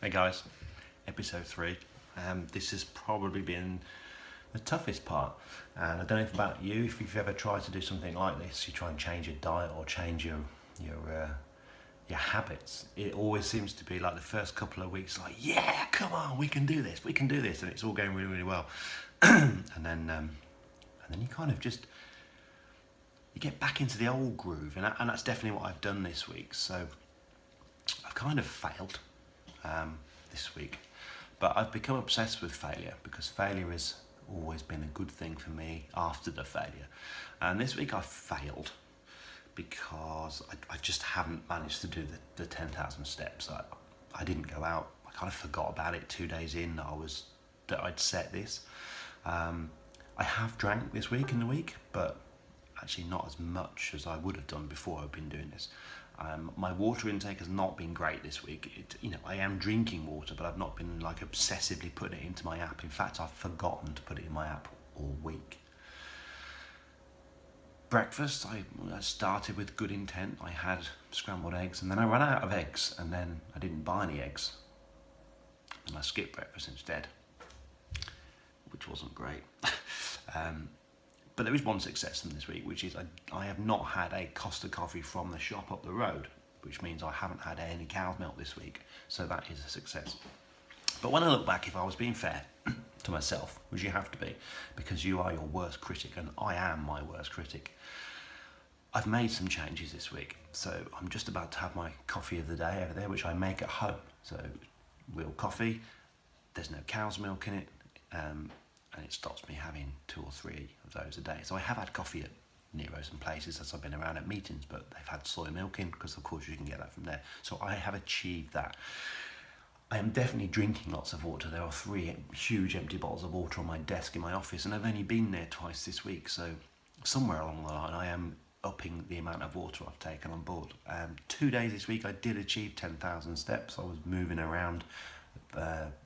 Hey guys, episode 3. This has probably been the toughest part, and I don't know if about you, if you've ever tried to do something like this, you try and change your diet or change your habits. It always seems to be like the first couple of weeks, like, yeah, come on, we can do this, and it's all going really, really well, and then you kind of just you get back into the old groove, and that's definitely what I've done this week. So I've kind of failed this week, but I've become obsessed with failure because failure has always been a good thing for me after the failure. And this week I failed because I just haven't managed to do the 10,000 steps. I didn't go out. I kind of forgot about it 2 days in that I'd set this. I have drank this week in the week, but actually not as much as I would have done before I've been doing this. My water intake has not been great this week. I am drinking water, but I've not been like obsessively putting it into my app. In fact, I've forgotten to put it in my app all week. Breakfast, I started with good intent. I had scrambled eggs, and then I ran out of eggs, and then I didn't buy any eggs. And I skipped breakfast instead, which wasn't great. But there is one success in this week, which is I have not had a Costa coffee from the shop up the road, which means I haven't had any cow's milk this week. So that is a success. But when I look back, if I was being fair to myself, which you have to be, because you are your worst critic, and I am my worst critic, I've made some changes this week. So I'm just about to have my coffee of the day over there, which I make at home. So real coffee, there's no cow's milk in it, and it stops me having 2 or 3 of those a day. So I have had coffee at Nero's and places as I've been around at meetings, but they've had soy milk in because of course you can get that from there. So I have achieved that. I am definitely drinking lots of water. There are 3 huge empty bottles of water on my desk in my office, and I've only been there twice this week. So somewhere along the line I am upping the amount of water I've taken on board. 2 days this week I did achieve 10,000 steps. I was moving around,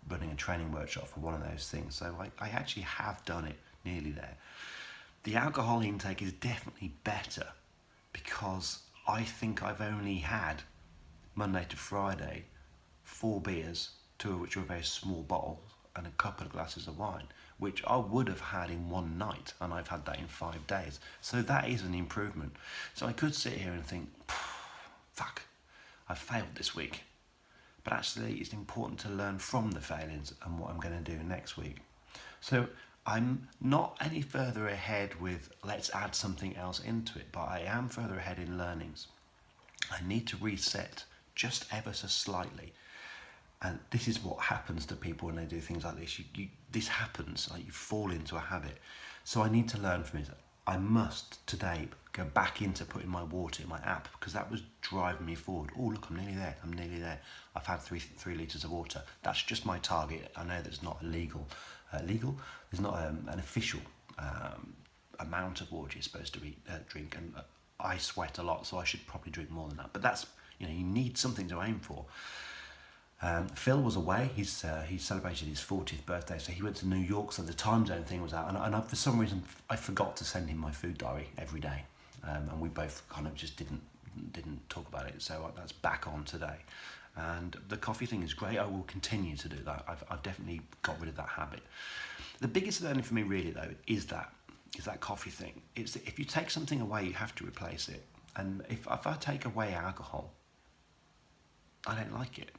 running a training workshop for one of those things, so I actually have done it, nearly there. The alcohol intake is definitely better because I think I've only had Monday to Friday 4 beers, 2 of which were very small bottles, and a couple of glasses of wine, which I would have had in one night, and I've had that in 5 days. So that is an improvement. So I could sit here and think, fuck, I've failed this week. But actually it's important to learn from the failings and what I'm going to do next week. So I'm not any further ahead with let's add something else into it, but I am further ahead in learnings. I need to reset just ever so slightly. And this is what happens to people when they do things like this. This happens, like you fall into a habit. So I need to learn from it. I must today go back into putting my water in my app because that was driving me forward. Oh look, I'm nearly there. I've had 3 litres of water. That's just my target. I know that's not illegal. There's not an official amount of water you're supposed to drink, and I sweat a lot, so I should probably drink more than that. But that's, you need something to aim for. Phil was away. He celebrated his 40th birthday, so he went to New York, so the time zone thing was out, and for some reason I forgot to send him my food diary every day, and we both kind of just didn't talk about it. So that's back on today, and the coffee thing is great. I will continue to do that. I've definitely got rid of that habit. The biggest learning for me really though is that coffee thing. It's that if you take something away, you have to replace it, and if I take away alcohol, I don't like it.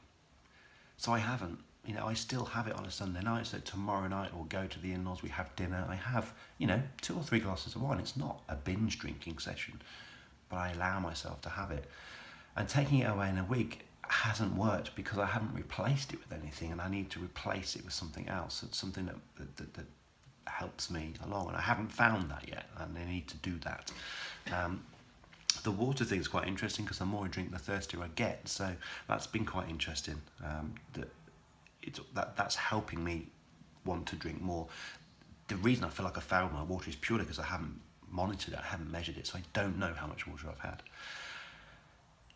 So I haven't, I still have it on a Sunday night. So tomorrow night we'll go to the in-laws, we have dinner. I have, 2 or 3 glasses of wine. It's not a binge drinking session, but I allow myself to have it. And taking it away in a week hasn't worked because I haven't replaced it with anything, and I need to replace it with something else. It's something that helps me along, and I haven't found that yet, and I need to do that. The water thing is quite interesting because the more I drink, the thirstier I get. So that's been quite interesting. That's helping me want to drink more. The reason I feel like I failed my water is purely because I haven't monitored it, I haven't measured it, so I don't know how much water I've had.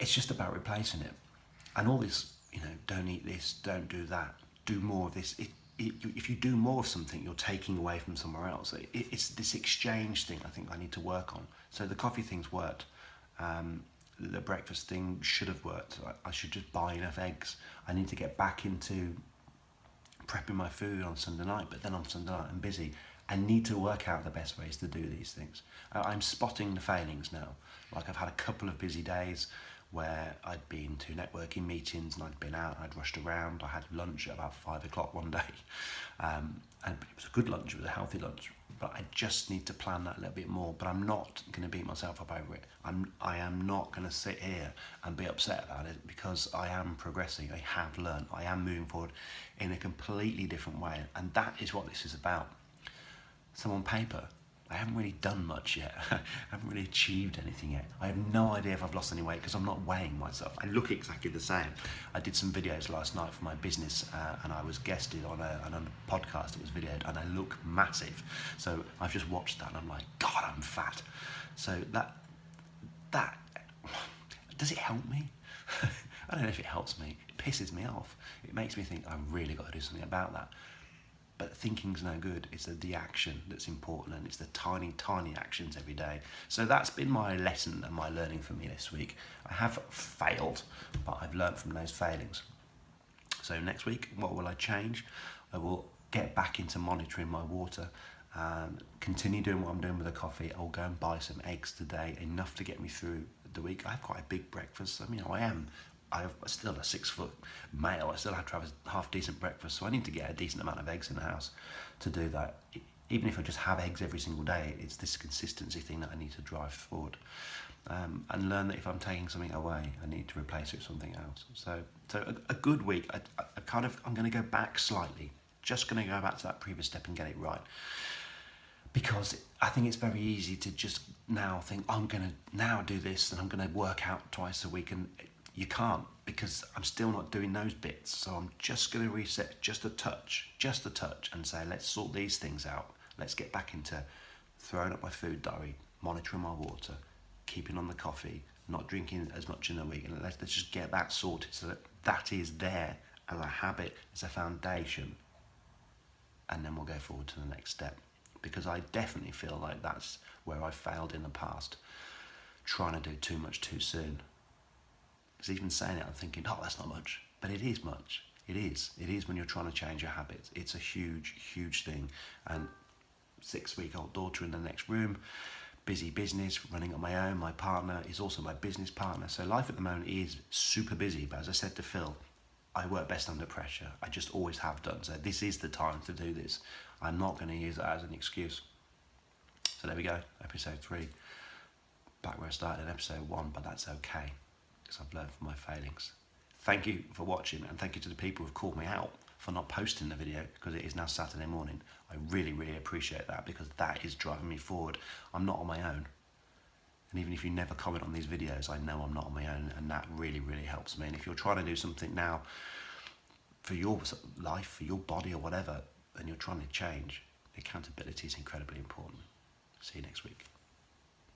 It's just about replacing it. And all this, don't eat this, don't do that, do more of this. If you do more of something, you're taking away from somewhere else. It's this exchange thing I think I need to work on. So the coffee thing's worked. the breakfast thing should have worked. I should just buy enough eggs. I need to get back into prepping my food on Sunday night, but then on Sunday night I'm busy. I need to work out the best ways to do these things. I'm spotting the failings now. Like, I've had a couple of busy days where I'd been to networking meetings and I'd been out and I'd rushed around. I had lunch at about 5 o'clock one day, and it was a good lunch, it was a healthy lunch, but I just need to plan that a little bit more. But I'm not going to beat myself up over it. I am not going to sit here and be upset about it, because I am progressing, I have learned, I am moving forward in a completely different way, and that is what this is about. So on paper, I haven't really done much yet. I haven't really achieved anything yet. I have no idea if I've lost any weight, because I'm not weighing myself. I look exactly the same. I did some videos last night for my business, and I was guested on a podcast that was videoed, and I look massive. So I've just watched that and I'm like, God, I'm fat. So that does it help me? I don't know if it helps me. It pisses me off. It makes me think I've really got to do something about that. But thinking's no good. It's the action that's important, and it's the tiny, tiny actions every day. So that's been my lesson and my learning for me this week. I have failed, but I've learned from those failings. So next week, what will I change? I will get back into monitoring my water, continue doing what I'm doing with the coffee. I'll go and buy some eggs today, enough to get me through the week. I have quite a big breakfast. I mean, I'm still a 6 foot male. I still have to have a half decent breakfast, so I need to get a decent amount of eggs in the house to do that. Even if I just have eggs every single day, it's this consistency thing that I need to drive forward, and learn that if I'm taking something away, I need to replace it with something else. So a good week. I'm going to go back slightly, just going to go back to that previous step and get it right. Because I think it's very easy to just now think, I'm going to now do this and I'm going to work out twice a week, and you can't, because I'm still not doing those bits. So I'm just going to reset just a touch, and say, let's sort these things out. Let's get back into throwing up my food diary, monitoring my water, keeping on the coffee, not drinking as much in the week, and let's just get that sorted so that is there as a habit, as a foundation, and then we'll go forward to the next step. Because I definitely feel like that's where I failed in the past, trying to do too much too soon. Because even saying it, I'm thinking, oh, that's not much. But it is much. It is. It is when you're trying to change your habits. It's a huge, huge thing. And 6-week-old daughter in the next room, busy business, running on my own. My partner is also my business partner. So life at the moment is super busy. But as I said to Phil, I work best under pressure. I just always have done. So this is the time to do this. I'm not going to use that as an excuse. So there we go, episode 3. Back where I started in episode 1, but that's okay, because I've learned from my failings. Thank you for watching, and thank you to the people who've called me out for not posting the video, because it is now Saturday morning. I really, really appreciate that, because that is driving me forward. I'm not on my own. And even if you never comment on these videos, I know I'm not on my own, and that really, really helps me. And if you're trying to do something now for your life, for your body or whatever, and you're trying to change, accountability is incredibly important. See you next week.